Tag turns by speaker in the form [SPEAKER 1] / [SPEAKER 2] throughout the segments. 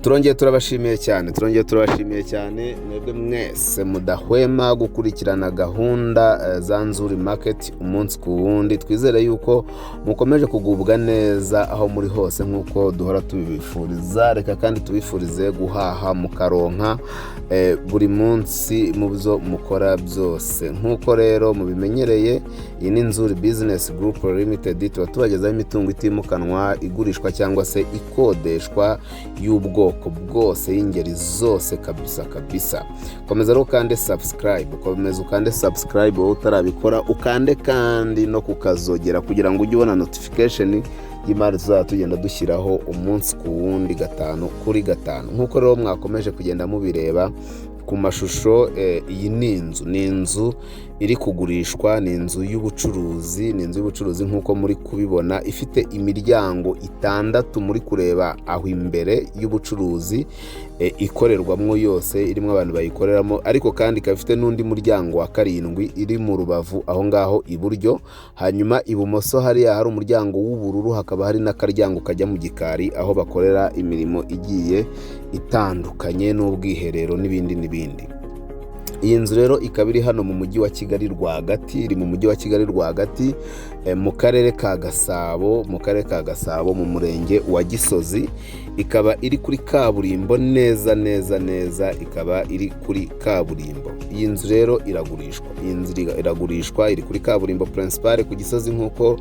[SPEAKER 1] turongeye turabashimiye cyane mwebwe mwese mudahwema gukurikirana gahunda za Nzuri Market umunsi ku wundi. Twizere yuko mukomeje kugubwa neza aho muri hose nk'uko duhora tubifuriza. Reka kandi tubifurize guhaha mukaronka buri munsi mu byo mukora byose. Nk'uko rero mubimenyereye, iyi ni Nzuri Business Group Limited, tuba tubagezaho imitungo itimukanwa igurishwa cyangwa se ikodeshwa y'ubwoko bwose y'ingeri zose kabisa. Komeza rero ukande subscribe, wowe utarabikora ukande kandi no kukazogera kugira ngo ujye ubona notification y'imari tuzaba tugenda dushyiraho umunsi ku wundi 5 kuri 5. Nk'uko rero mwakomeje kugenda mubireba ku mashusho, iyi ni inzu iri kugurishwa, ni inzu y'ubucuruzi nk'uko muri kubibona, ifite imiryango 6 muri kureba aho imbere y'ubucuruzi, ikorerwamo yose, irimo abantu bayikoreramo, ariko kandi ikaba ifite n'undi muryango wa 7 iri mu rubavu aho ngaho iburyo. Hanyuma ibumoso hariya hari umuryango w'ubururu, hakaba hari n'akaryango kajya mu gikari aho bakorera imirimo igiye itandukanye n'ubwiherero n'ibindi. Iyi nzu rero ikaba iri hano mu mujyi wa Kigali rwagati, mu karere ka Gasabo, mu murenge wa Gisozi. Ikaba iri kuri kaburimbo neza, ikaba iri kuri kaburimbo. Iyi nzu rero iragurishwa, iri kuri kaburimbo principal ku Gisozi nk'uko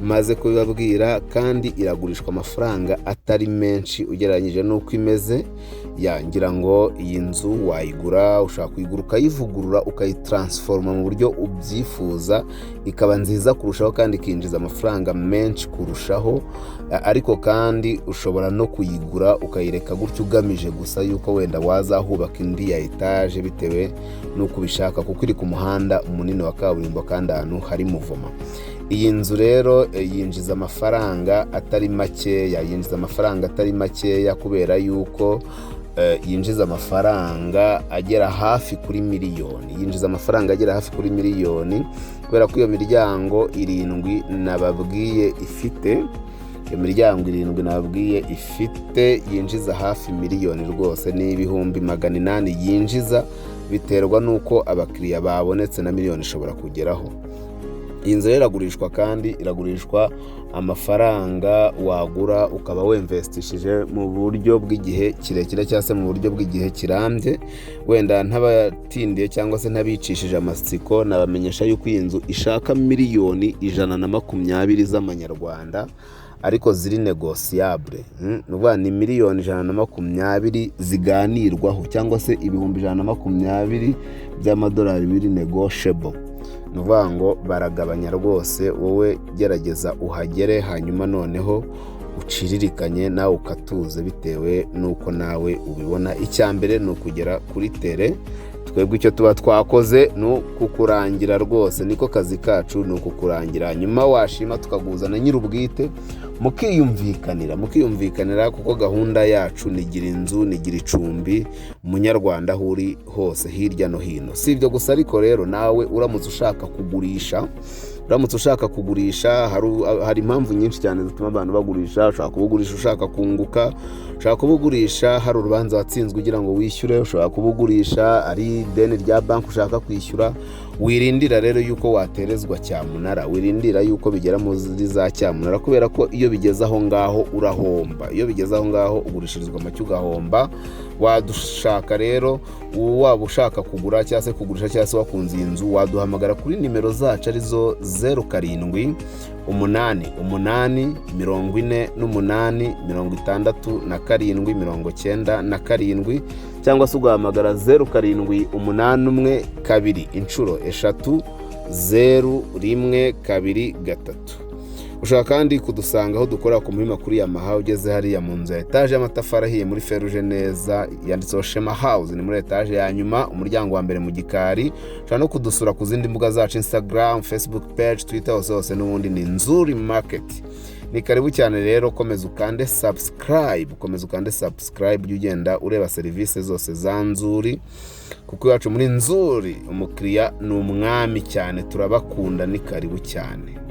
[SPEAKER 1] maze kubibabwira, kandi iragurishwa amafaranga atari menshi ugereranyije n'uko imeze. Ngira ngo iyi nzu wayigura, ushaka kuyigura ukayivugurura, ukayitransforma mu buryo ubyifuza, ikaba nziza kurushaho kandi ikinjiza amafaranga menshi kurushaho. Ariko kandi ushobora no kuyigura ukayireka gutyo ugamije gusa yuko wenda wazahubaka indi ya etage bitewe n'uko ubishaka, kuko iri ku muhanda munini wa kaburimbo kandi ahantu hari muvoma. Iyi nzu rero yinjiza amafaranga atari makeya, kubera yuko yinjiza amafaranga agera hafi kuri miliyoni, kubera ko iyo miryango 7 nababwiye ifite, yinjiza hafi miliyoni rwose, ni 800,000 yinjiza, biterwa nuko abakiriya babonetse na miliyoni ishobora kugeraho. Iyi nzu iragurishwa, kandi iragurishwa amafaranga wagura ukaba wemvestishije mu buryo bw'igihe kirekire cyangwa se mu buryo bw'igihe kirambye. Wenda ntabatindiye cyangwa se ntabicishije amatsiko, nabamenyesha yuko iyi nzu ishaka miliyoni 120 z'amanyarwanda, ariko ziri negociable. Nuvuga ni miliyoni 120 ziganirwaho, cyangwa se ibihumbi 120 by'amadolari biri negotiable. Nuvuga ngo baragabanya rwose, wowe gerageza uhagere, hanyuma noneho uciririkanye nawe ukatuze bitewe nuko nawe ubibona. Icyambere ni ukugera kuri tere, twebwe icyo tuba twakoze ni ukukurangira rwose, niko kazi kacu, ni ukukurangira. Hanyuma washima tukaguza na nyir'ubwite, mukiyumvikanira, kuko gahunda yacu nigira inzu, nigira icumbi munyarwanda aho uri hose hirya no hino. Si ibyo gusa ariko rero, nawe uramutse ushaka kugurisha, hari impamvu nyinshi cyane zituma abantu bagurisha. Ushaka kubugurisha ushaka kunguka, ushaka kubugurisha hari urubanza watsinzwe ugira ngo wishyure, ushaka kubugurisha ari ideni rya banki ushaka kwishyura. Wirindira rero yuko waterezwa cyamunara, wirindira yuko bigera muri za cyamunara, kubera ko iyo bigeze aho ngaho urahomba. Iyo bigeze aho ngaho ugurishirizwa make ugahomba. Wadushaka rero, waba ushaka kugura cyangwa se kugurisha cyangwa se wakunze iyi nzu, waduhamagara kuri nimero zacu arizo 07 8 8 48 67 cyangwa se ugahamagara 07 81 2 inshuro 3 0123. Ushaka kandi kudusanga aho dukora ku Muhima kuri Yamaha, ugeze hariya mu nzu ya etage y'amatafari ahiye muri Feruje neza, yanditseho Shema House, ni muri etage ya nyuma, umuryango wa mbere mu gikari. Ushaka no kudusura ku zindi mbuga zacu, Instagram, Facebook page, Twitter, hose n'ubundi ni Nzuri Market. Ni karibu cyane rero, komeza ukande subscribe, ugenda ureba serivisi zose za Nzuri, kuko iwacu muri Nzuri umukiriya ni umwami cyane, turabakunda, ni karibu cyane.